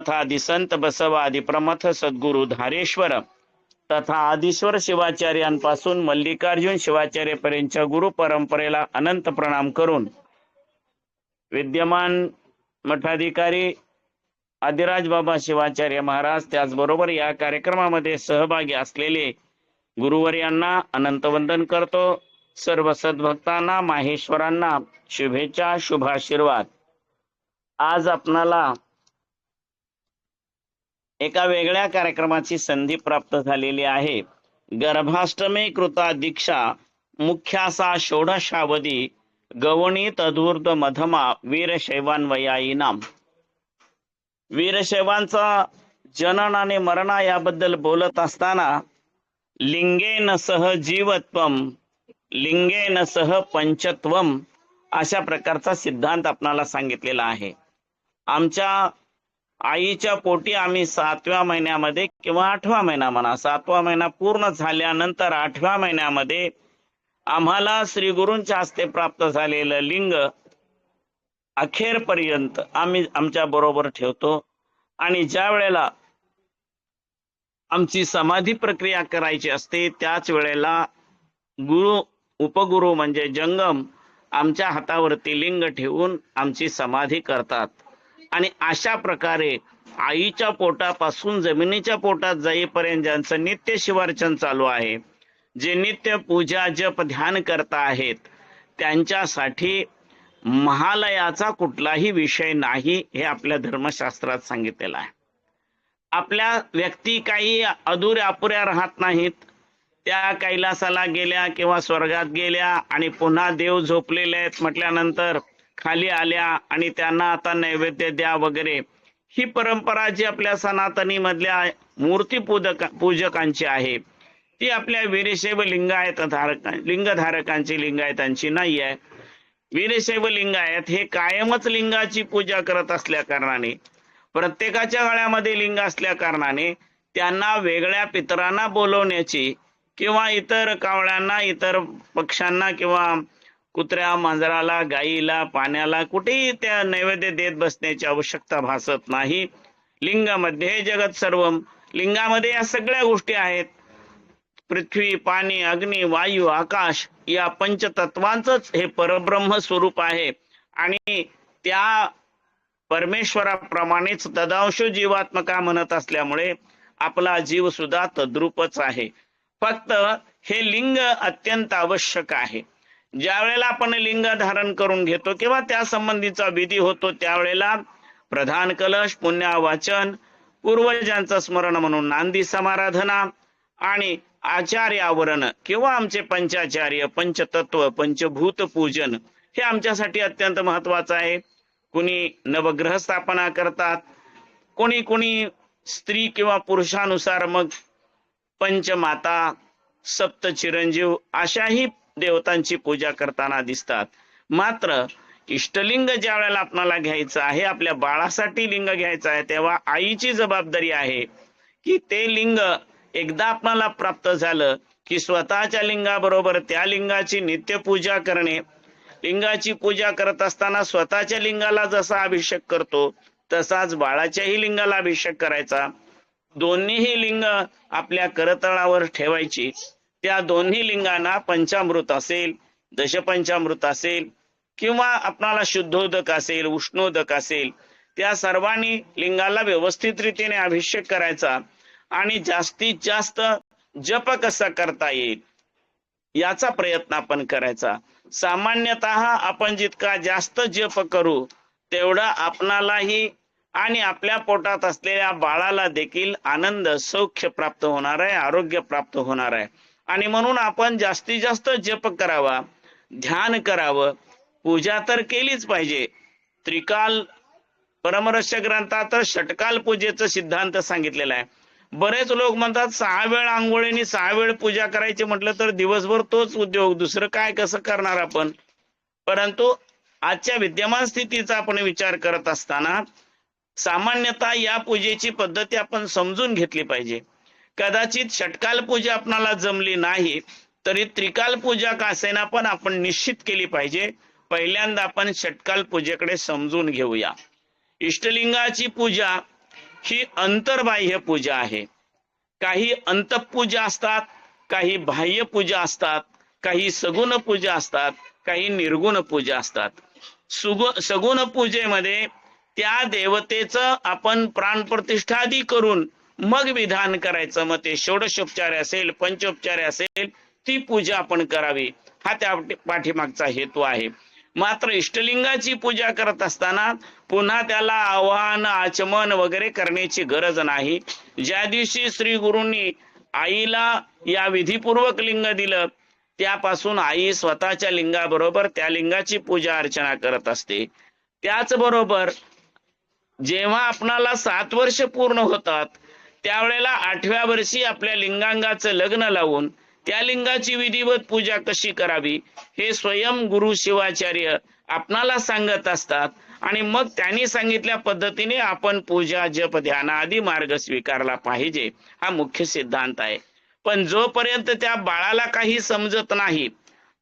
तथा आदिसंत बसव आदि प्रमथ सद्गुरु धारेश्वर तथा आदिश्वर शिवाचार्यांपासून मल्लिकार्जुन शिवाचार्यपर्यंतच्या गुरु परंपरेला अनंत प्रणाम करून विद्यमान मठाधिकारी आदिराज बाबा शिवाचार्य महाराज त्याचबरोबर या कार्यक्रमामध्ये सहभागी असलेले गुरुवर्यांना अनंत वंदन करतो। सर्व सद्भक्तांना माहेश्वरांना शुभेच्छा, शुभाशीर्वाद। आज आपणाला एका वेगळ्या कार्यक्रमाची संधी प्राप्त झालेली आहे। गर्भाष्टमी कृता दीक्षा मुख्यासा षोडशावधी गवणित अधूर्ध मधमा वीरशैवान्वयायी नाम। वीरशैवांचा जनन आणि मरण याबद्दल बोलत असताना लिंगेन सह जीवत्वम लिंगेन सह पंचत्वम अशा प्रकारचा सिद्धांत आपणाला सांगितलेला आहे। आमच्या आईच्या पोटी आम्ही 7व्या महिन्यामध्ये किंवा 8व्या महिना म्हणा, 7वा महिना पूर्ण झाल्यानंतर 8व्या महिन्यामध्ये आम्हाला श्री गुरूंच्या हस्ते प्राप्त झालेलं लिंग अखेरपर्यंत आम्ही आमच्या बरोबर ठेवतो। आणि ज्या वेळेला आमची समाधी प्रक्रिया करायची असते त्याच वेळेला गुरु उपगुरु म्हणजे जंगम आमच्या हातावरती लिंग ठेवून आमची समाधी करतात। आणि अशा प्रकारे आईच्या पोटापासून जमिनीच्या पोटात जाईपर्यंत ज्यांचं नित्य शिवार्चन चालू आहे, जे नित्य पूजा जप ध्यान करता आहेत, त्यांच्यासाठी महालयाचा कुठलाही विषय नाही हे आपल्या धर्मशास्त्रात सांगितलेलं आहे। आपल्या व्यक्ती काही अधुऱ्या अपुऱ्या राहत नाहीत, त्या कैलासाला गेल्या किंवा स्वर्गात गेल्या आणि पुन्हा देव झोपलेले आहेत म्हटल्यानंतर खाली आल्या आणि त्यांना आता नैवेद्य द्या वगैरे, ही परंपरा जी आपल्या सनातनी मधल्या मूर्ती पूजकांची आहे ती आपल्या वीरशैव लिंगधारकांची लिंगायतांची नाही आहे। वीरशैव लिंगायत हे कायमच लिंगाची पूजा करत असल्या कारणाने, प्रत्येकाच्या गळ्यामध्ये लिंग असल्या कारणाने त्यांना वेगळ्या पितरांना बोलवण्याची किंवा इतर कावळ्यांना, इतर पक्ष्यांना किंवा कुत्र्या मांजराला, गाईला, पाण्याला कुठेही त्या नैवेद्य देत बसण्याची आवश्यकता भासत नाही। लिंगामध्ये जगत सर्वम, लिंगामध्ये या सगळ्या गोष्टी आहेत। पृथ्वी, पाणी, अग्नी, वायू, आकाश या पंचतत्वांचंच हे परब्रह्म स्वरूप आहे। आणि त्या परमेश्वराप्रमाणेच तदांश जीवात्मका म्हणत असल्यामुळे आपला जीव सुद्धा तद्रूपच आहे। फक्त हे लिंग अत्यंत आवश्यक आहे। ज्या वेळेला आपण लिंग धारण करून घेतो किंवा त्या संबंधीचा विधी होतो त्यावेळेला प्रधान कलश, पुण्यावाचन, पूर्वजांचं स्मरण म्हणून नांदी समाराधना आणि आचार्यावरण किंवा आमचे पंचाचार्य, पंचतत्व, पंचभूत पूजन हे आमच्यासाठी अत्यंत महत्वाचं आहे। कुणी नवग्रह स्थापना करतात, कोणी स्त्री किंवा पुरुषानुसार मग पंचमाता, सप्त चिरंजीव अशाही देवतांची पूजा करताना दिसतात। मात्र इष्टलिंग ज्या वेळेला आपल्याला घ्यायचं आहे, आपल्या बाळासाठी लिंग घ्यायचं आहे, तेव्हा आईची जबाबदारी आहे की ते लिंग एकदा आपल्याला प्राप्त झालं की स्वतःच्या लिंगाबरोबर त्या लिंगाची नित्य पूजा करणे। लिंगाची पूजा करत असताना स्वतःच्या लिंगाला जसा अभिषेक करतो तसाच बाळाच्याही लिंगाला अभिषेक करायचा। दोन्हीही लिंग आपल्या करतळावर ठेवायची। त्या दोन्ही लिंगांना पंचामृत असेल, दशपंचामृत असेल किंवा आपणाला शुद्धोदक असेल, उष्णोदक असेल, त्या सर्वांनी लिंगाला व्यवस्थित रीतीने अभिषेक करायचा आणि जास्तीत जास्त जप कसा करता येईल याचा प्रयत्न आपण करायचा। सामान्यतः आपण जितका जास्त जप करू तेवढा आपणालाही आणि आपल्या पोटात असलेल्या बाळाला देखील आनंद, सौख्य प्राप्त होणार आहे, आरोग्य प्राप्त होणार आहे। आणि म्हणून आपण जास्तीत जास्त जप करावा, ध्यान करावं, पूजा तर केलीच पाहिजे। त्रिकाल परमरहस्य ग्रंथात षटकाल पूजेचा सिद्धांत सांगितलेला आहे। बरेच लोक म्हणतात 6 वेळ आंघोळीने 6 वेळ पूजा करायची म्हटलं तर दिवसभर तोच उद्योग, दुसरं काय कसं करणार आपण। परंतु आजच्या विद्यमान स्थितीचा आपण विचार करत असताना सामान्यतः या पूजेची पद्धती आपण समजून घेतली पाहिजे। कदाचित षटकाल पूजा आपणाला जमली नाही तरी त्रिकाल पूजा कासेना पण आपण निश्चित केली पाहिजे। पहिल्यांदा आपण षटकाल पूजेकडे समजून घेऊया। इष्टलिंगाची पूजा ही अंतर्बाह्य पूजा आहे. काही अंतपूजा असतात, काही बाह्य पूजा असतात, काही सगुण पूजा असतात, काही निर्गुण पूजा असतात. सगुण पूजेमध्ये त्या देवतेचं आपण प्राणप्रतिष्ठादी करून मग विधान करायचं. मग ते षोडशोपचार असेल, पंचोपचार असेल, ती पूजा आपण करावी, हा त्या पाठीमागचा हेतू आहे. मात्र इष्टलिंगाची पूजा करत असताना पुन्हा त्याला आवाहन आचमन वगैरे करण्याची गरज नाही. ज्या दिवशी श्री गुरूंनी आईला या विधीपूर्वक लिंग दिलं, त्यापासून आई स्वतःच्या लिंगाबरोबर त्या लिंगाची पूजा अर्चना करत असते. त्याचबरोबर जेव्हा आपणाला 7 वर्ष पूर्ण होतात, त्यावेळेला 8व्या वर्षी आपल्या लिंगांगाचं लग्न लावून त्या लिंगाची विधिवत पूजा कशी करावी हे स्वयं गुरु शिवाचार्य आपणाला सांगत असतात. आणि मग त्यांनी सांगितल्या पद्धतीने आपण पूजा जप ध्यान आदी मार्ग स्वीकारला पाहिजे, हा मुख्य सिद्धांत आहे. पण जोपर्यंत त्या बाळाला काही समजत नाही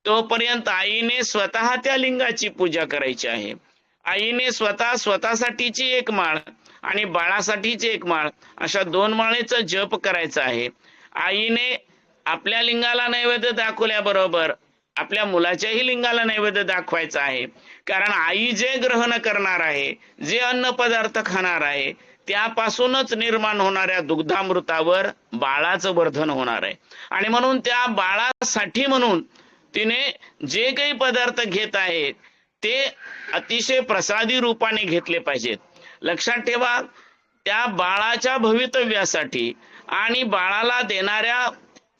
तोपर्यंत आईने स्वतः त्या लिंगाची पूजा करायची आहे. आईने स्वतःसाठीची एक माळ आणि बाळासाठीची एक माळ, अशा 2 माळेचा जप करायचा आहे. आईने आपल्या लिंगाला नैवेद्य दाखवल्याबरोबर आपल्या मुलाच्याही लिंगाला नैवेद्य दाखवायचा आहे. कारण आई जे ग्रहण करणार आहे, जे अन्न पदार्थ खाणार आहे, त्यापासूनच निर्माण होणाऱ्या दुग्धामृतावर बाळाचं वर्धन होणार आहे. आणि म्हणून त्या बाळासाठी म्हणून तिने जे काही पदार्थ घेत आहेत ते अतिशय प्रसादी रूपाने घेतले पाहिजेत. लक्षात ठेवा, त्या बाळाच्या भवितव्यासाठी आणि बाळाला देणाऱ्या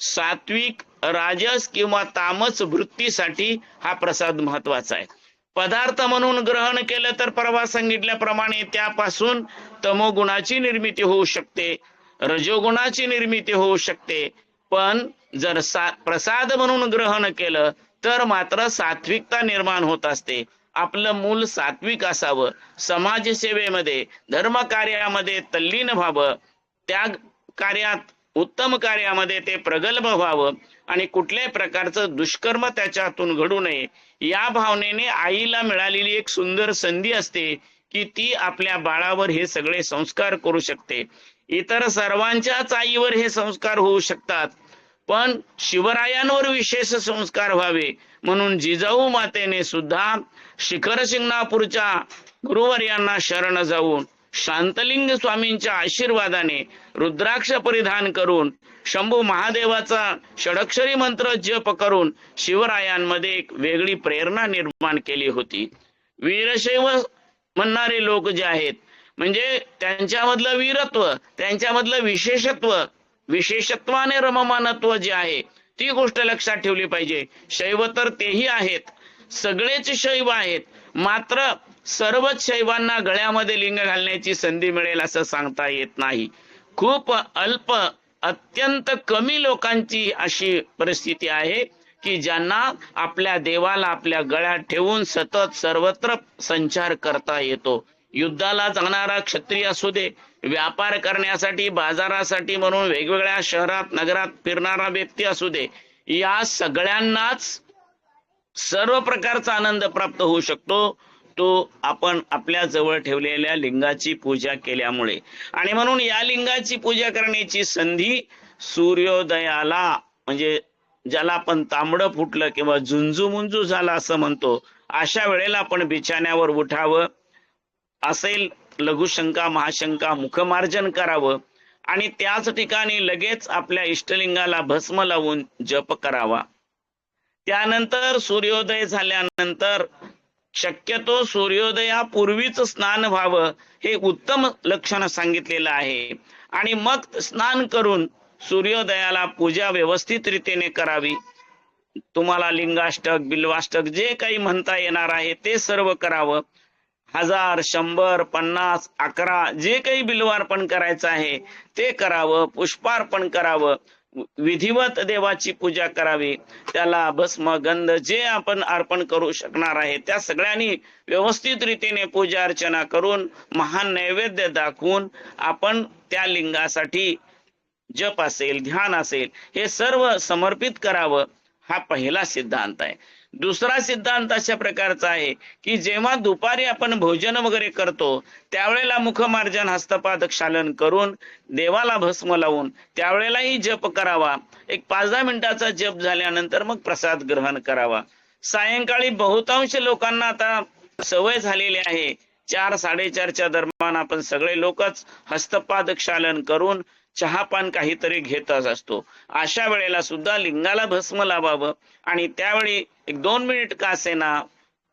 सात्विक, राजस किंवा तामस वृत्तीसाठी हा प्रसाद महत्वाचा आहे. पदार्थ म्हणून ग्रहण केलं तर परवा सांगितल्याप्रमाणे त्यापासून तमोगुणाची निर्मिती होऊ शकते, रजोगुणाची निर्मिती होऊ शकते. पण जर प्रसाद म्हणून ग्रहण केलं तर मात्र सात्विकता निर्माण होत असते. आपलं मूल सात्विक असावं, समाजसेवेमध्ये धर्म कार्यामध्ये तल्लीन व्हावं, त्या कार्यात उत्तम कार्यामध्ये ते प्रगल्भ व्हावं आणि कुठल्याही प्रकारचं दुष्कर्म त्याच्यातून घडू नये, या भावनेने आईला मिळालेली एक सुंदर संधी असते की ती आपल्या बाळावर हे सगळे संस्कार करू शकते. इतर सर्वांच्याच आईवर हे संस्कार होऊ शकतात, पण शिवरायांवर विशेष संस्कार व्हावे म्हणून जिजाऊ मातेने सुद्धा शिखर शिंगणापूरच्या गुरुवर्यांना शरण जाऊन शांतलिंग स्वामींच्या आशीर्वादाने रुद्राक्ष परिधान करून शंभू महादेवाचा षडक्षरी मंत्र जप करून शिवरायांमध्ये एक वेगळी प्रेरणा निर्माण केली होती. वीरशैव म्हणणारे लोक जे आहेत, म्हणजे त्यांच्यामधलं वीरत्व, त्यांच्यामधलं विशेषत्वाने रममानत्व जे आहे, ती गोष्ट लक्षात ठेवली पाहिजे. शैव तर तेही आहेत, सगळेच शैव आहेत, मात्र सर्वच शैवांना गळ्यामध्ये लिंग घालण्याची संधी मिळेल असं सांगता येत नाही. खूप अल्प, अत्यंत कमी लोकांची अशी परिस्थिती आहे की ज्यांना आपल्या देवाला आपल्या गळ्यात ठेवून सतत सर्वत्र संचार करता येतो. युद्धाला जाणारा क्षत्रिय असू दे, व्यापार करण्यासाठी बाजारासाठी म्हणून वेगवेगळ्या शहरात नगरात फिरणारा व्यक्ती असू दे, या सगळ्यांनाच सर्व प्रकारचा आनंद प्राप्त होऊ शकतो तो आपण आपल्या जवळ ठेवलेल्या लिंगाची पूजा केल्यामुळे. आणि म्हणून या लिंगाची पूजा करण्याची संधी सूर्योदयाला, म्हणजे ज्याला आपण तांबडं फुटलं किंवा झुंजू झाला असं म्हणतो, अशा वेळेला आपण बिछाण्यावर उठावं, असेल लघुशंका महाशंका मुखमार्जन करावं आणि त्याच ठिकाणी लगेच आपल्या इष्टलिंगाला भस्म लावून जप करावा. त्यानंतर सूर्योदय झाल्यानंतर शक्यतो सूर्योदयापूर्वीच स्नान व्हावं, हे उत्तम लक्षण सांगितलेलं आहे. आणि मग स्नान करून सूर्योदयाला पूजा व्यवस्थित रीतीने करावी. तुम्हाला लिंगाष्टक, बिल्वाष्टक जे काही म्हणता येणार आहे ते सर्व करावं. 1000, 100, 50, 11 जे काही बिल्वार्पण करायचं आहे ते करावं. पुष्पार्पण करावं, विधिवत देवाची पूजा करावी. त्याला भस्म गंध जे आपण अर्पण करू शकणार आहे त्या सगळ्यांनी व्यवस्थित रीतीने पूजा अर्चना करून महान नैवेद्य दाखवून आपण त्या लिंगासाठी जप असेल, ध्यान असेल, हे सर्व समर्पित करावं. हा पहिला सिद्धांत आहे. दुसरा सिद्धांत अशा प्रकारचा आहे की जेव्हा दुपारी आपण भोजन वगैरे करतो त्यावेळेला मुखमार्जन हस्तपाद क्षालन करून देवाला भस्म लावून त्यावेळेलाही जप करावा. एक 5-10 मिनिटाचा जप झाल्यानंतर मग प्रसाद ग्रहण करावा. सायंकाळी बहुतांश लोकांना आता सवय झालेली आहे, 4-4:30च्या दरम्यान आपण सगळे लोकच हस्तपाद क्षालन करून चहापान काहीतरी घेतच असतो. अशा वेळेला सुद्धा लिंगाला भस्म लावावं आणि त्यावेळी 1-2 मिनिट का असेना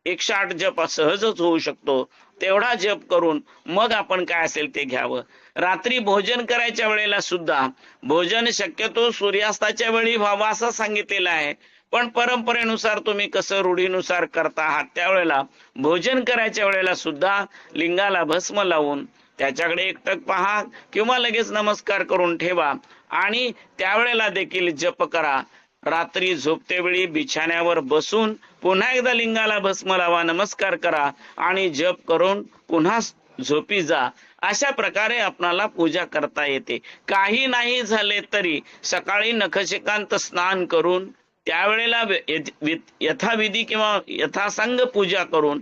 108 जप सहजच होऊ शकतो, तेवढा जप करून मग आपण काय असेल ते घ्यावं. रात्री भोजन करायच्या वेळेला सुद्धा भोजन शक्यतो सूर्यास्ताच्या वेळी व्हावं असं सांगितलेलं आहे, पण परंपरेनुसार तुम्ही कसं रूढीनुसार करता आहात त्यावेळेला भोजन करायच्या वेळेला सुद्धा लिंगाला भस्म लावून त्याच्याकडे एकटक पहा किंवा लगेच नमस्कार करून ठेवा आणि त्यावेळेला देखील जप करा. रात्री झोपतेवेळी बिछाण्यावर बसून पुन्हा एकदा लिंगाला भस्म लावा, नमस्कार करा आणि जप करून पुन्हा झोपी जा. अशा प्रकारे आपणाला पूजा करता येते. काही नाही झाले तरी सकाळी नखशिकांत स्नान करून त्यावेळेला यथाविधी किंवा यथासंग पूजा करून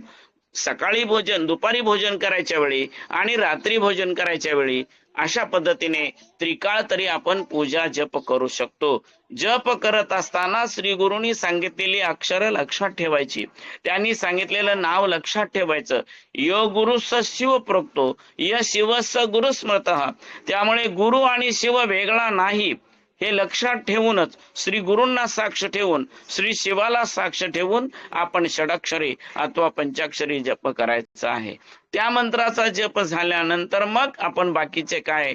सकाळी भोजन, दुपारी भोजन करायच्या वेळी आणि रात्री भोजन करायच्या वेळी अशा पद्धतीने त्रिकाळ तरी आपण पूजा जप करू शकतो. जप करत असताना श्री गुरुनी सांगितलेली अक्षर लक्षात ठेवायची, त्यांनी सांगितलेलं नाव लक्षात ठेवायचं. यो गुरुस शिव प्रोक्तो य शिवस गुरु स्मृतः. त्यामुळे गुरु आणि शिव वेगळा नाही हे लक्षात ठेवूनच श्री गुरूंना साक्ष ठेवून श्री शिवाला साक्ष ठेवून आपण षडाक्षरी अथवा पंचाक्षरी जप करायचा आहे. त्या मंत्राचा जप झाल्यानंतर मग आपण बाकीचे काय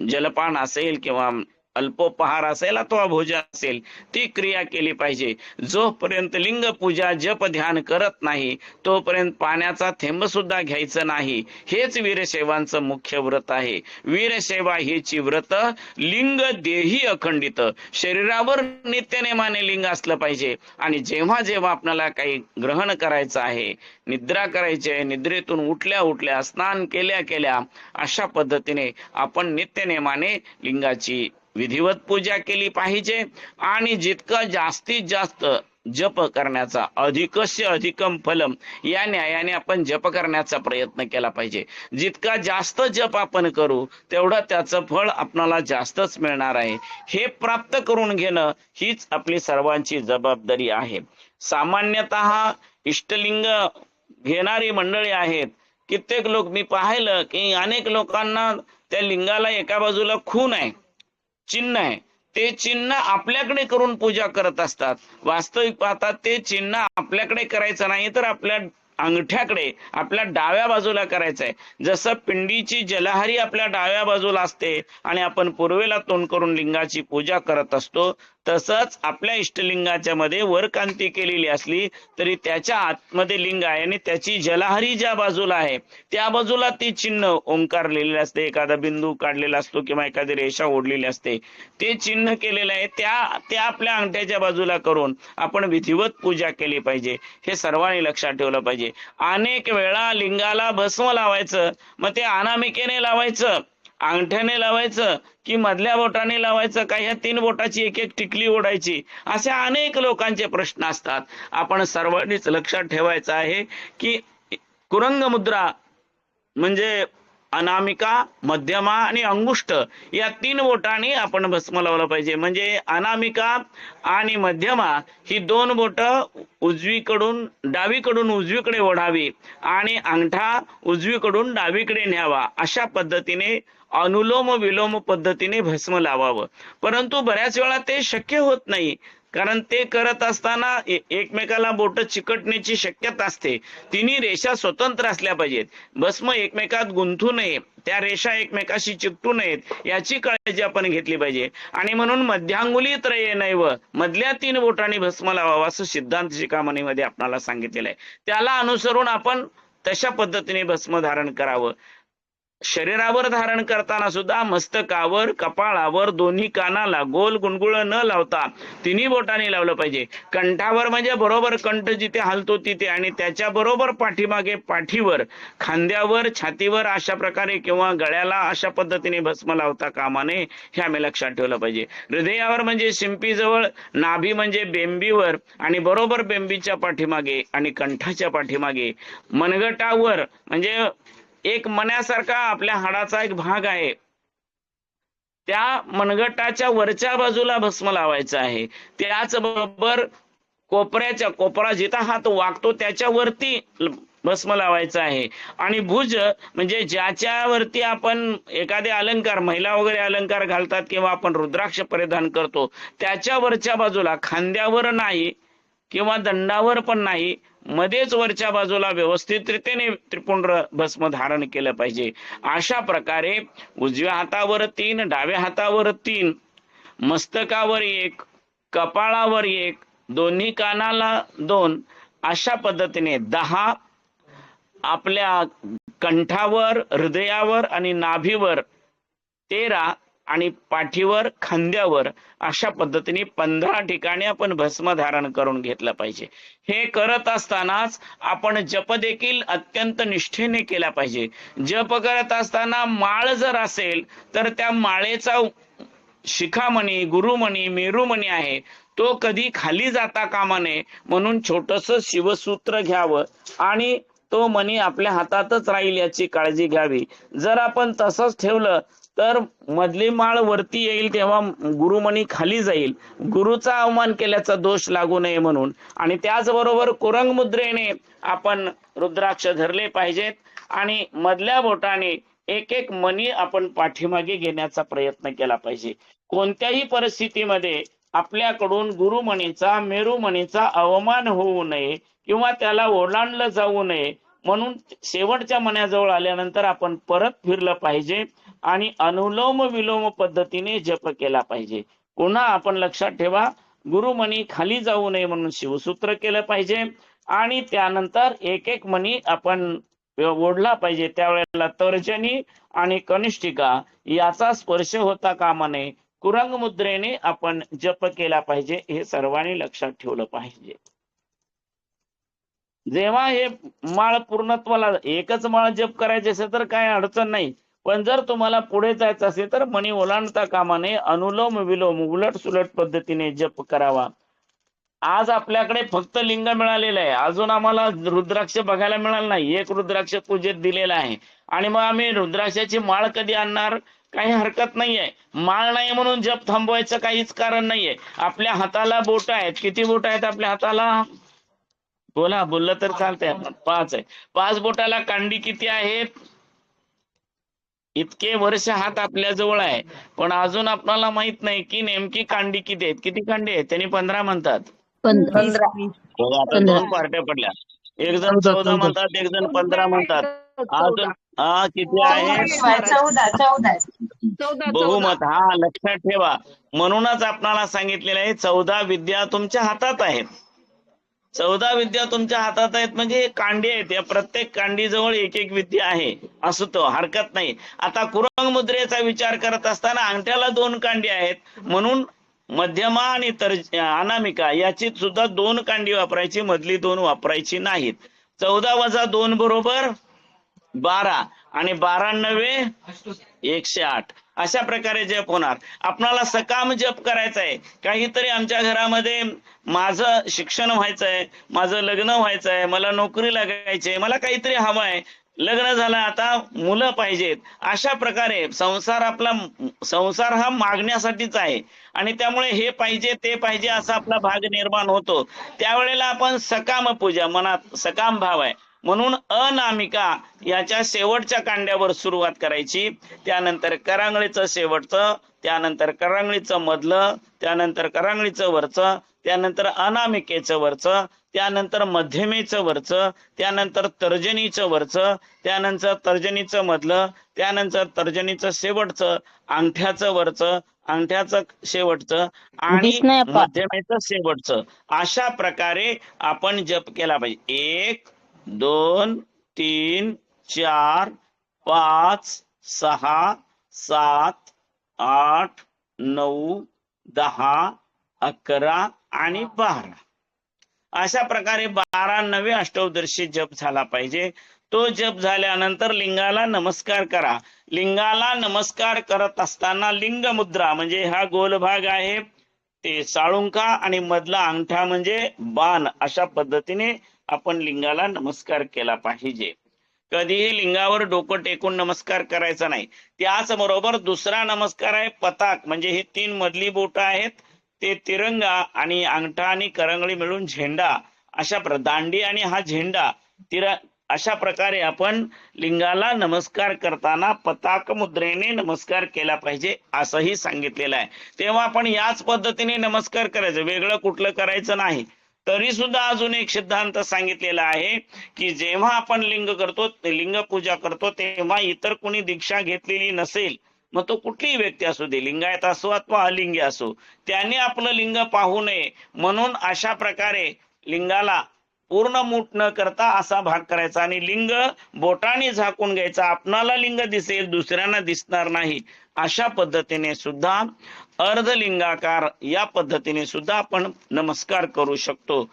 जलपान असेल किंवा अल्पोपहार असेल अथवा भोजन असेल ती क्रिया केली पाहिजे. जोपर्यंत लिंग पूजा जप ध्यान करत नाही तोपर्यंत पाण्याचा थेंब सुद्धा घ्यायचं नाही. हेच वीरशैवांचं मुख्य व्रत आहे. वीरशैवा हीची व्रत लिंग देही अखंडित, शरीरावर नित्यनेमाने लिंग असलं पाहिजे. आणि जेव्हा जेव्हा आपल्याला काही ग्रहण करायचं आहे, निद्रा करायची आहे, निद्रेतून उठल्या उठल्या स्नान केल्या केल्या अशा पद्धतीने आपण नित्यनेमाने लिंगाची विधिवत पूजा केली पाहिजे. आणि जितकं जास्तीत जास्त जप करण्याचा अधिकस्य अधिकम फलम या न्यायाने आपण जप करण्याचा प्रयत्न केला पाहिजे. जितका जास्त जप आपण करू तेवढं त्याचं फळ आपल्याला जास्तच मिळणार आहे. हे प्राप्त करून घेणं हीच आपली सर्वांची जबाबदारी आहे. सामान्यतः इष्टलिंग घेणारी मंडळी आहेत. कित्येक लोक मी पाहिलं की अनेक लोकांना त्या लिंगाला एका बाजूला खून आहे, चिन्ह आहे, ते चिन्ह आपल्याकडे करून पूजा करत असतात. वास्तविक पाहता ते चिन्ह आपल्याकडे करायचं नाही तर आपल्या अंगठ्याकडे आपल्या डाव्या बाजूला करायचं आहे. जसं पिंडीची जलहारी आपल्या डाव्या बाजूला असते आणि आपण पूर्वेला तोंड करून लिंगाची पूजा करत असतो, तसंच आपल्या इष्टलिंगाच्या मध्ये वरकांती केलेली असली तरी त्याच्या आतमध्ये लिंग आहे आणि त्याची जलहारी ज्या बाजूला आहे त्या बाजूला ती चिन्ह ओंकार लिहिलेले असते, एखादा बिंदू काढलेला असतो किंवा एखादी रेषा ओढलेली असते, ते चिन्ह केलेलं आहे त्या आपल्या अंगठ्याच्या बाजूला करून आपण विधिवत पूजा केली पाहिजे. हे सर्वांनी लक्षात ठेवलं पाहिजे. अनेक वेळा लिंगाला भस्म लावायचं, मग ते अनामिकेने लावायचं, अंगठ्याने लावायचं की मधल्या बोटाने लावायचं, का ह्या 3 बोटाची एक एक टिकली ओढायची, असे अनेक लोकांचे प्रश्न असतात. आपण सर्वांनीच लक्षात ठेवायचं आहे की कुरंग मुद्रा म्हणजे अनामिका, मध्यमा आणि अंगुष्ठ या 3 बोटांनी आपण भस्म लावलं पाहिजे. म्हणजे अनामिका आणि मध्यमा ही 2 बोट उजवीकडून डावीकडून उजवीकडे ओढावी आणि अंगठा उजवीकडून डावीकडे न्यावा. अशा पद्धतीने अनुलोम विलोम पद्धतीने भस्म लावावं. परंतु बऱ्याच वेळा ते शक्य होत नाही, कारण ते करत असताना एकमेकाला बोट चिकटण्याची शक्यता असते. तिन्ही रेषा स्वतंत्र असल्या पाहिजेत. भस्म एकमेकात गुंथू नये, त्या रेषा एकमेकाशी चिकटू नयेत याची काळजी आपण घेतली पाहिजे. आणि म्हणून मध्यांगुली त्रयेनैव मधल्या 3 बोटांनी भस्म लावावा असं सिद्धांत शिखामणीमध्ये आपल्याला सांगितलेलं आहे. त्याला अनुसरून आपण तशा पद्धतीने भस्म धारण करावं. शरीरावर धारण करताना सुद्धा मस्तकावर, कपाळावर, दोन्ही कानाला गोल गुणगुळ न लावता तिन्ही बोटाने लावलं पाहिजे. कंठावर म्हणजे बरोबर कंठ जिथे हलतो तिथे, आणि त्याच्या बरोबर पाठीमागे पाठीवर, खांद्यावर, छातीवर अशा प्रकारे किंवा गळ्याला अशा पद्धतीने भस्म लावता कामा नये, हे आम्ही लक्षात ठेवलं पाहिजे. हृदयावर म्हणजे शिंपीजवळ, नाभी म्हणजे बेंबीवर आणि बरोबर बेंबीच्या पाठीमागे आणि कंठाच्या पाठीमागे, मनगटावर म्हणजे एक मण्यासारखा आपल्या हाडाचा एक भाग आहे, त्या मनगटाच्या वरच्या बाजूला भस्म लावायचं आहे. त्याचबरोबर कोपरा जिथं हात वागतो त्याच्यावरती भस्म लावायचं आहे. आणि भुज म्हणजे ज्याच्यावरती आपण एखादे अलंकार, महिला वगैरे अलंकार घालतात किंवा आपण रुद्राक्ष परिधान करतो, त्याच्यावरच्या बाजूला, खांद्यावर नाही किंवा दंडावर पण नाही, मध्येच वरच्या बाजूला व्यवस्थित रीतीने त्रिपुंड भस्म धारण केलं पाहिजे. अशा प्रकारे उजव्या हातावर 3, डाव्या हातावर 3, मस्तकावर 1, कपाळावर 1, दोन्ही कानाला 2, अशा पद्धतीने 10, आपल्या कंठावर, हृदयावर आणि नाभीवर 13 आणि पाठीवर, खांद्यावर अशा पद्धतीने 15 ठिकाणी आपण भस्म धारण करून घेतलं पाहिजे. हे करत असतानाच आपण जप देखील अत्यंत निष्ठेने केला पाहिजे. जप करत असताना माळ जर असेल तर त्या माळेचा शिखामणी, गुरुमणी, मेरुमणी आहे तो कधी खाली जाता कामा नये, म्हणून छोटस शिवसूत्र घ्यावं आणि तो मणी आपल्या हातातच राहील याची काळजी घ्यावी. जर आपण तसंच ठेवलं तर मधली माळ वरती येईल तेव्हा गुरुमणी खाली जाईल, गुरुचा अवमान केल्याचा दोष लागू नये म्हणून. आणि त्याचबरोबर कुरंग मुद्रेने आपण रुद्राक्ष धरले पाहिजेत आणि मधल्या बोटाने एक एक मणी आपण पाठीमागे घेण्याचा प्रयत्न केला पाहिजे. कोणत्याही परिस्थितीमध्ये आपल्याकडून गुरुमणीचा, मेरुमणीचा अवमान होऊ नये किंवा त्याला ओलांडलं जाऊ नये म्हणून शेवटच्या मण्याजवळ आल्यानंतर आपण परत फिरलं पाहिजे आणि अनुलोम विलोम पद्धतीने जप केला पाहिजे. पुन्हा आपण लक्षात ठेवा, गुरुमणी खाली जाऊ नये म्हणून शिवसूत्र केलं पाहिजे आणि त्यानंतर एक एक मणी आपण ओढला पाहिजे. त्यावेळेला तर्जनी आणि कनिष्ठिका याचा स्पर्श होता कामा नये. कुरंग मुद्रेने आपण जप केला पाहिजे, हे सर्वांनी लक्षात ठेवलं पाहिजे. जेव्हा हे माळ पूर्णत्वाला, एकच माळ जप करायचे असेल तर काय अडचण नाही, पण जर तुम्हाला पुढे जायचं असेल तर मणी ओलांडता कामा नये, अनुलोम विलोम उलट सुलट पद्धतीने जप करावा. आज आपल्याकडे फक्त लिंग मिळालेलं आहे, अजून आम्हाला रुद्राक्ष बघायला मिळालं नाही. एक रुद्राक्ष पूजेत दिलेला आहे आणि मग आम्ही रुद्राक्षाची माळ कधी आणणार? काही हरकत नाहीये. माळ नाही म्हणून जप थांबवायचं काहीच कारण नाहीये. आपल्या हाताला बोट आहेत. किती बोट आहेत आपल्या हाताला? बोललं तर चालतंय. 5 आहे. 5 बोटाला कांडी किती आहेत? इतके वर्ष हात आपल्या जवळ आहे, पण अजून आपल्याला माहित नाही की नेमकी कांडी किती आहेत. किती कांडी आहेत? त्यांनी 15 म्हणतात. 15 आता 2 पार्ट्या पडल्या. एक जण 14 म्हणतात, एक जण 15 म्हणतात. अजून किती आहे? 14 बहुमत. लक्षात ठेवा. म्हणूनच आपणाला सांगितलेलं आहे 14 विद्या तुमच्या हातात आहेत. 14 विद्या तुमच्या हातात आहेत म्हणजे कांडी आहेत. या प्रत्येक कांडीजवळ एक एक विद्या आहे, असतो हरकत नाही. आता कुरंग मुद्रेचा विचार करत असताना अंगठ्याला 2 कांडी आहेत, म्हणून मध्यमा आणि अनामिका याची सुद्धा 2 कांडी वापरायची, मधली 2 वापरायची नाहीत. 14 वजा 2 बरोबर 12 आणि 12 नव्हे 108. अशा प्रकारे जप होणार. आपणाला सकाम जप करायचा आहे. काहीतरी आमच्या घरामध्ये माझं शिक्षण व्हायचंय, माझं लग्न व्हायचंय, मला नोकरी लागायची, मला काहीतरी हवं आहे, लग्न झालं, आता मुलं पाहिजेत. अशा प्रकारे संसार हा मागण्यासाठीच आहे आणि त्यामुळे हे पाहिजे ते पाहिजे असा आपला भाग निर्माण होतो. त्यावेळेला आपण सकाम पूजा, मनात सकाम भाव आहे म्हणून अनामिका याच्या शेवटच्या कांड्यावर सुरुवात करायची. त्यानंतर करांगळीचं शेवटचं, त्यानंतर करांगळीचं मधलं, त्यानंतर करांगळीचं वरचं, त्यानंतर अनामिकेचं वरचं, त्यानंतर मध्यमेचं वरचं, त्यानंतर तर्जनीचं वरचं, त्यानंतर तर्जनीचं मधलं, त्यानंतर तर्जनीचं शेवटचं, अंगठ्याचं वरचं, अंगठ्याचं शेवटचं आणि मध्यमेचं शेवटचं. अशा प्रकारे आपण जप केला पाहिजे. 1 2 3 4 5 6, 7, 8, 9, 10, 11 आणि 12 अशा प्रकारे 12 नवे अष्टोत्तरशी जप झाला पाहिजे. तो जप झाल्यानंतर लिंगाला नमस्कार करा. लिंगाला नमस्कार करत असताना लिंग मुद्रा म्हणजे हा गोल भाग आहे ते साळुंका आणि मधला अंगठा म्हणजे बाण अशा पद्धतीने आपण लिंगाला नमस्कार केला पाहिजे. कधीही लिंगावर डोकं टेकून नमस्कार करायचा नाही. त्याचबरोबर दुसरा नमस्कार आहे पताक म्हणजे हे 3 मधली बोट आहेत ते तिरंगा आणि अंगठा आणि करंगळी मिळून झेंडा अशा दांडी आणि हा झेंडा अशा प्रकारे आपण लिंगाला नमस्कार करताना पताक मुद्रेने नमस्कार केला पाहिजे असंही सांगितलेलं आहे. तेव्हा आपण याच पद्धतीने नमस्कार करायचं, वेगळं कुठलं करायचं नाही. तरी सुद्धा अजून एक सिद्धांत सांगितलेला आहे की जेव्हा आपण लिंग करतो, लिंग पूजा करतो, तेव्हा इतर कोणी दीक्षा घेतलेली नसेल, मग तो कुठलीही व्यक्ती असू दे, लिंगायत असो अथवा अलिंगी असो, त्याने आपलं लिंग पाहू नये म्हणून अशा प्रकारे लिंगाला पूर्ण मूठ न करता असा भाग करायचा आणि लिंग बोटाने झाकून घ्यायचा. आपणाला लिंग दिसेल, दुसऱ्यांना दिसणार नाही. अशा पद्धतीने सुद्धा अर्धलिंगाकार या पद्धतीने सुद्धा आपण नमस्कार करू शकतो.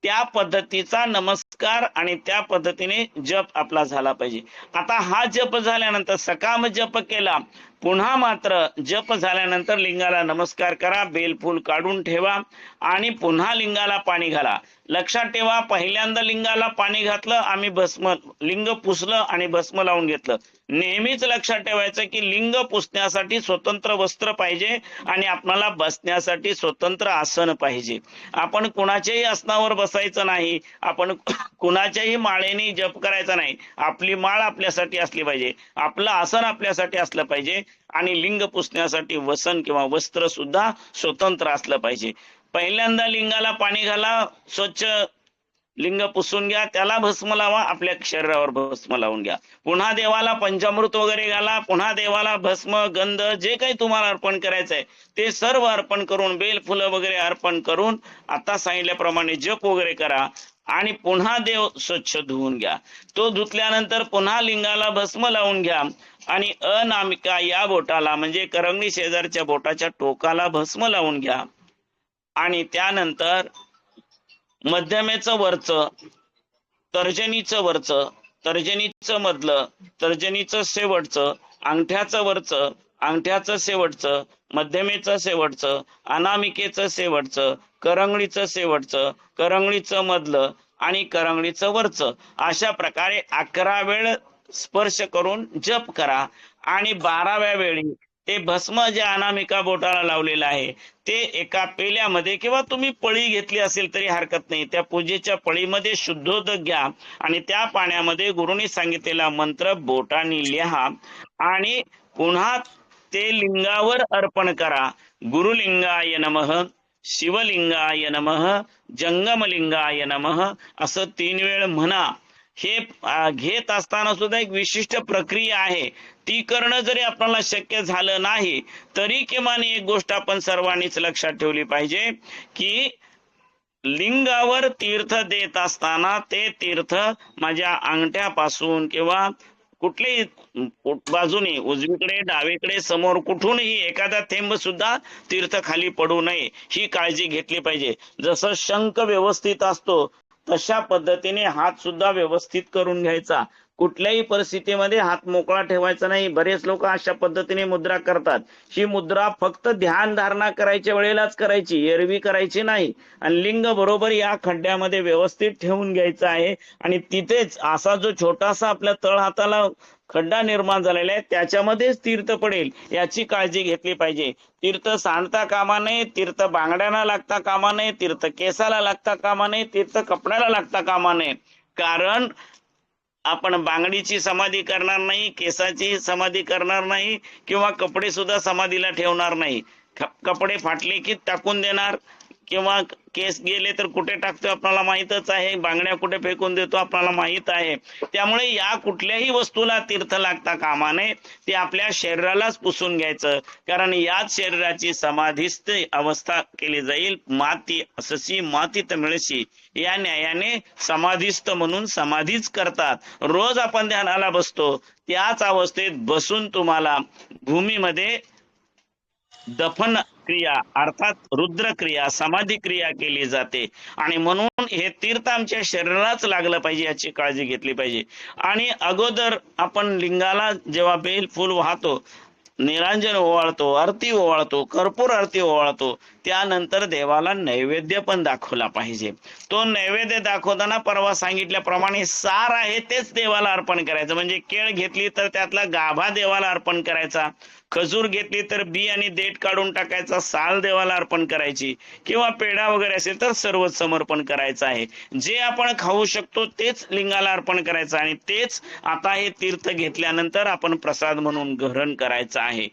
त्या पद्धतीचा नमस्कार आणि त्या पद्धतीने जप आपला झाला पाहिजे. आता हा जप झाल्यानंतर सकाम जप केला, पुन्हा मात्र जप झाल्यानंतर लिंगाला नमस्कार करा, बेलफूल काढून ठेवा आणि पुन्हा लिंगाला पाणी घाला. लक्षात ठेवा, पहिल्यांदा लिंगाला पाणी घातलं, आम्ही भस्म लिंग पुसलं आणि भस्म लावून घेतलं. नेहमीच लक्षात ठेवायचं की लिंग पुसण्यासाठी स्वतंत्र वस्त्र पाहिजे आणि आपल्याला बसण्यासाठी स्वतंत्र आसन पाहिजे. आपण कुणाच्याही आसनावर बसायचं नाही, आपण कुणाच्याही माळेने जप करायचा नाही. आपली माळ आपल्यासाठी असली पाहिजे, आपलं आसन आपल्यासाठी असलं पाहिजे आणि लिंग पुसण्यासाठी वसन किंवा वस्त्र सुद्धा स्वतंत्र असलं पाहिजे. पहिल्यांदा लिंगाला पाणी घाला, स्वच्छ लिंग पुसून घ्या, त्याला भस्म लावा, आपल्या शरीरावर भस्म लावून घ्या. पुन्हा देवाला पंचामृत वगैरे घाला, पुन्हा देवाला भस्म गंध जे काही तुम्हाला अर्पण करायचंय ते सर्व अर्पण करून, बेल फुलं वगैरे अर्पण करून आता सांगितल्याप्रमाणे जप वगैरे करा आणि पुन्हा देव स्वच्छ धुवून घ्या. तो धुतल्यानंतर पुन्हा लिंगाला भस्म लावून घ्या आणि अनामिका या बोटाला म्हणजे करंगळी शेजारच्या बोटाच्या टोकाला भस्म लावून घ्या आणि त्यानंतर मध्यमेचं वरचं, तर्जनीचं वरचं, तर्जनीचं मधलं, तर्जनीचं शेवटचं, अंगठ्याचं वरचं, अंगठ्याचं शेवटचं, मध्यमेचं शेवटचं, अनामिकेचं शेवटचं, करंगळीचं शेवटचं, करंगळीचं मधलं आणि करंगळीचं वरचं अशा प्रकारे 11 वेळ स्पर्श करून जप करा आणि 12व्या वेळी ते भस्म जे अनामिका बोटाला लावलेलं आहे ते एका पेल्यामध्ये किंवा तुम्ही पळी घेतली असेल तरी हरकत नाही, त्या पूजेच्या पळीमध्ये शुद्धोदक घ्या आणि त्या पाण्यामध्ये गुरुनी सांगितलेला मंत्र बोटाने लिहा आणि पुन्हा ते लिंगावर अर्पण करा. गुरुलिंगाय नमः, शिवलिंगाय नमः, जंगमलिंगाय नमः असं 3 वेळ म्हणा. हे घेत असताना सुद्धा एक विशिष्ट प्रक्रिया आहे, ती करणं जरी आपल्याला शक्य झालं नाही तरी किमान एक गोष्ट आपण सर्वांनीच लक्षात ठेवली पाहिजे की लिंगावर तीर्थ देत असताना ते तीर्थ माझ्या अंगठ्यापासून किंवा कुठल्याही बाजूने, उजवीकडे डावीकडे समोर कुठूनही एखादा थेंब सुद्धा तीर्थ खाली पडू नये ही काळजी घेतली पाहिजे. जसं शंख व्यवस्थित असतो तशा पद्धतीने हात सुद्धा व्यवस्थित करून घ्यायचा. कुठल्याही परिस्थितीमध्ये हात मोकळा ठेवायचा नाही. बरेच लोक अशा पद्धतीने मुद्रा करतात. ही मुद्रा फक्त ध्यान धारणा करायच्या वेळेलाच करायची, एरवी करायची नाही. आणि लिंग बरोबर या खड्ड्यामध्ये व्यवस्थित ठेवून घ्यायचं आहे आणि तिथेच असा जो छोटासा आपल्या तळ हाताला खड्डा निर्माण झालेला आहे त्याच्यामध्येच तीर्थ पडेल याची काळजी घेतली पाहिजे. तीर्थ सांडता कामा नये, तीर्थ बांगड्याला लागता कामा नये, तीर्थ केसाला लागता कामा नये, तीर्थ कपड्याला लागता कामा नये. कारण आपण बांगडीची समाधी करणार नाही, केसाची समाधी करणार नाही किंवा कपडे सुद्धा समाधीला ठेवणार नाही. कपडे फाटले की टाकून देणार किंवा केस गेले तर कुठे टाकतो आपल्याला माहितच आहे, बांगड्या कुठे फेकून देतो आपल्याला माहित आहे. त्यामुळे या कुठल्याही वस्तूला तीर्थ लागता कामा नये, ते आपल्या शरीरालाच पुसून घ्यायचं. कारण याच शरीराची समाधीस्थ अवस्था केली जाईल. माती अससी मातीत मिळशी या न्यायाने समाधीस्थ म्हणून समाधीच करतात. रोज आपण ध्यानाला बसतो त्याच अवस्थेत बसून तुम्हाला भूमीमध्ये दफन क्रिया अर्थात रुद्र क्रिया समाधी क्रिया केली जाते. आणि म्हणून हे तीर्थ आमच्या शरीरालाच लागलं पाहिजे याची काळजी घेतली पाहिजे. आणि अगोदर आपण लिंगाला जेव्हा बेल फूल वाहतो, निरांजन ओवाळतो, आरती ओवाळतो, कर्पूर आरती ओवाळतो, त्यानंतर देवाला नैवेद्य पण दाखवला पाहिजे. तो नैवेद्य दाखवताना परवा सांगितल्याप्रमाणे सार आहे तेच देवाला अर्पण करायचं. म्हणजे केळ घेतली तर त्यातला गाभा देवाला अर्पण करायचा, खजूर घेतली तर बी आणि देठ काढून टाकायचा, साल देवाला अर्पण करायची, किंवा पेढा वगैरे असेल तर सर्वच समर्पण करायचं आहे. जे आपण खाऊ शकतो तेच लिंगाला अर्पण करायचं आणि तेच आता हे तीर्थ घेतल्यानंतर आपण प्रसाद म्हणून ग्रहण करायचं आहे.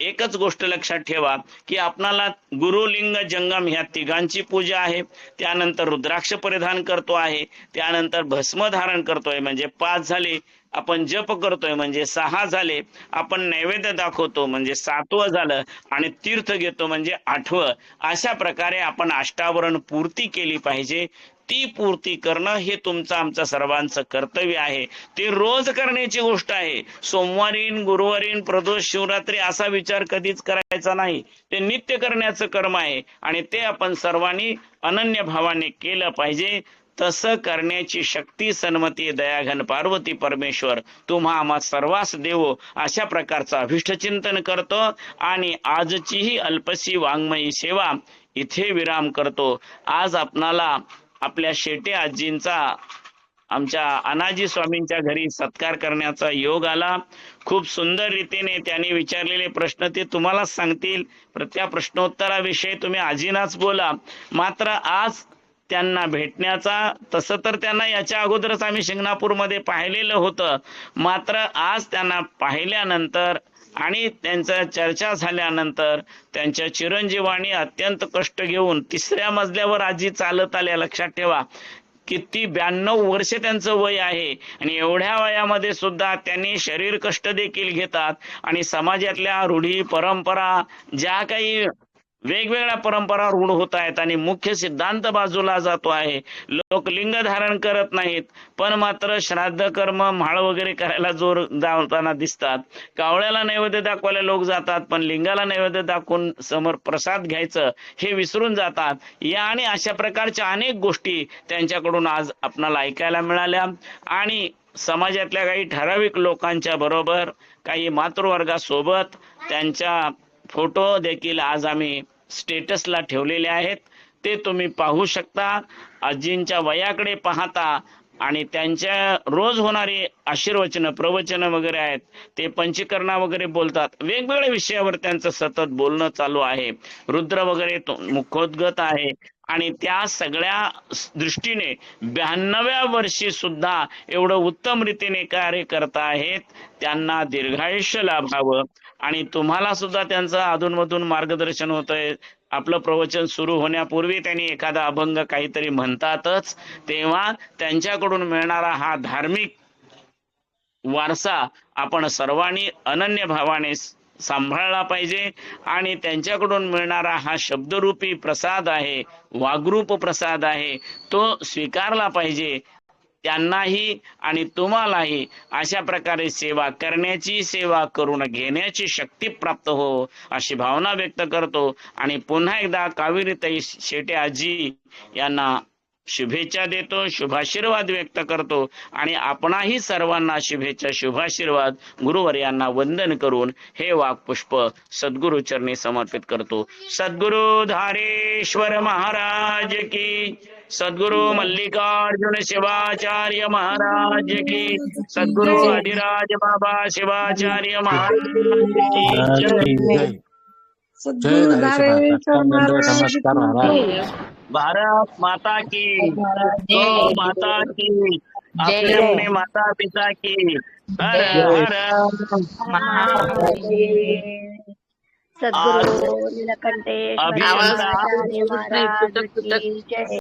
एकच गोष्ट लक्षात ठेवा की आपणाला गुरुलिंग जंगम ह्या तिघांची पूजा आहे, त्यानंतर रुद्राक्ष परिधान करतो आहे, त्यानंतर भस्म धारण करतोय म्हणजे 5 झाले, आपण जप करतोय म्हणजे 6 झाले, आपण नैवेद्य दाखवतो म्हणजे 7वं झालं, आणि तीर्थ घेतो म्हणजे 8वं. अशा प्रकारे आपण अष्टावरण पूर्ती केली पाहिजे. ती पूर्ती करणं हे तुमचं आमचं सर्वांचं कर्तव्य आहे. ते रोज करण्याची गोष्ट आहे. सोमवारीन, गुरुवारीन, प्रदोष, शिवरात्री असा विचार कधीच करायचा नाही. ते नित्य करण्याचं कर्म आहे आणि ते आपण सर्वांनी अनन्य भावाने केलं पाहिजे. तसं करण्याची शक्ती सन्मती दयाघन पार्वती परमेश्वर तुम्हा आम्हा सर्वांस देवो, अशा प्रकारचं अभिष्टचिंतन करतो आणि आजचीही अल्पसी वाङ्मयी सेवा इथे विराम करतो. आज आपणाला आपल्या शेटे आजींचा आमच्या अनाजी स्वामींच्या घरी सत्कार करण्याचा योग आला. खूप सुंदर रीतीने त्यांनी विचारलेले प्रश्न ते तुम्हालाच सांगतील. त्या प्रश्नोत्तराविषयी तुम्ही आजीनाच बोला. मात्र आज त्यांना भेटण्याचा, तसं तर त्यांना याच्या अगोदरच आम्ही शिंगणापूरमध्ये पाहिलेलं होतं, मात्र आज त्यांना पाहिल्यानंतर आणि त्यांच्या चर्चा झाल्यानंतर त्यांच्या चिरंजीवानी अत्यंत कष्ट घेऊन 3ऱ्या मजल्यावर आजी चालत आल्या. लक्षात ठेवा, किती 92 वर्ष त्यांचं वय आहे आणि एवढ्या वयामध्ये सुद्धा त्यांनी शरीर कष्ट देखील घेतात आणि समाजातल्या रूढी परंपरा ज्या काही वेगवेगळ्या परंपरा रूढ होत आहेत आणि मुख्य सिद्धांत बाजूला जातो आहे. लोक लिंग धारण करत नाहीत, पण मात्र श्राद्ध कर्म म्हाळ वगैरे करायला जोर दावताना दिसतात. कावळ्याला नैवेद्य दाखवायला लोक जातात, पण लिंगाला नैवेद्य दाखवून समोर प्रसाद घ्यायचं हे विसरून जातात. या आणि अशा प्रकारच्या अनेक गोष्टी त्यांच्याकडून आज आपणाला ऐकायला मिळाल्या. आणि समाजातल्या काही ठराविक लोकांच्या बरोबर काही मातृवर्गासोबत त्यांच्या फोटो देखील आज आम्ही स्टेटसला ठेवलेले आहेत, ते तुम्ही पाहू शकता. आजींच्या वयाकडे पाहता आणि त्यांच्या रोज होणारी आशीर्वचन प्रवचन वगैरे आहेत, ते पंचकर्णा वगैरे बोलतात, वेगवेगळ्या विषयावर त्यांचं सतत बोलणं चालू आहे. रुद्र वगैरे मुखोद्गत आहे आणि त्या सगळ्या दृष्टीने 92व्या वर्षी सुद्धा एवढं उत्तम रीतीने कार्य करत आहेत. त्यांना दीर्घायुष्य लाभावं आणि तुम्हाला सुद्धा त्यांचं अधूनमधून मार्गदर्शन होतंय. आपलं प्रवचन सुरू होण्यापूर्वी त्यांनी एखादा अभंग काहीतरी म्हणतातच, तेव्हा त्यांच्याकडून मिळणारा हा धार्मिक वारसा आपण सर्वांनी अनन्य भावाने सांभाळला पाहिजे. आणि त्यांच्याकडून मिळणारा हा शब्दरूपी प्रसाद आहे, वाग्रूप प्रसाद आहे, तो स्वीकारला पाहिजे. त्यांनाही आणि तुम्हालाही अशा प्रकारे सेवा करण्याची, सेवा करून घेण्याची शक्ती प्राप्त हो अशी भावना व्यक्त करतो. आणि पुन्हा एकदा कावेरीताई शेटे आजी यांना शुभेच्छा देतो, शुभाशीर्वाद व्यक्त करतो आणि आपणाही सर्वांना शुभेच्छा, शुभाशीर्वाद गुरुवर्यांना वंदन करून हे वाक्पुष्प सद्गुरु चरणी समर्पित करतो. सद्गुरु धारेश्वर महाराज की, सद्गुरु मल्लिकार्जुन शिवाचार्य महाराज की, सद्गुरु अधिराज बाबा शिवाचार्य महाराज की जय. सद्गुरु धारेश्वर महाराज की, भारत माता की, गौ माता की, अपने अपने माता पिता की, हर हर सद्गुरु नीलकंठेश्वर अभियंता महाराज की जय.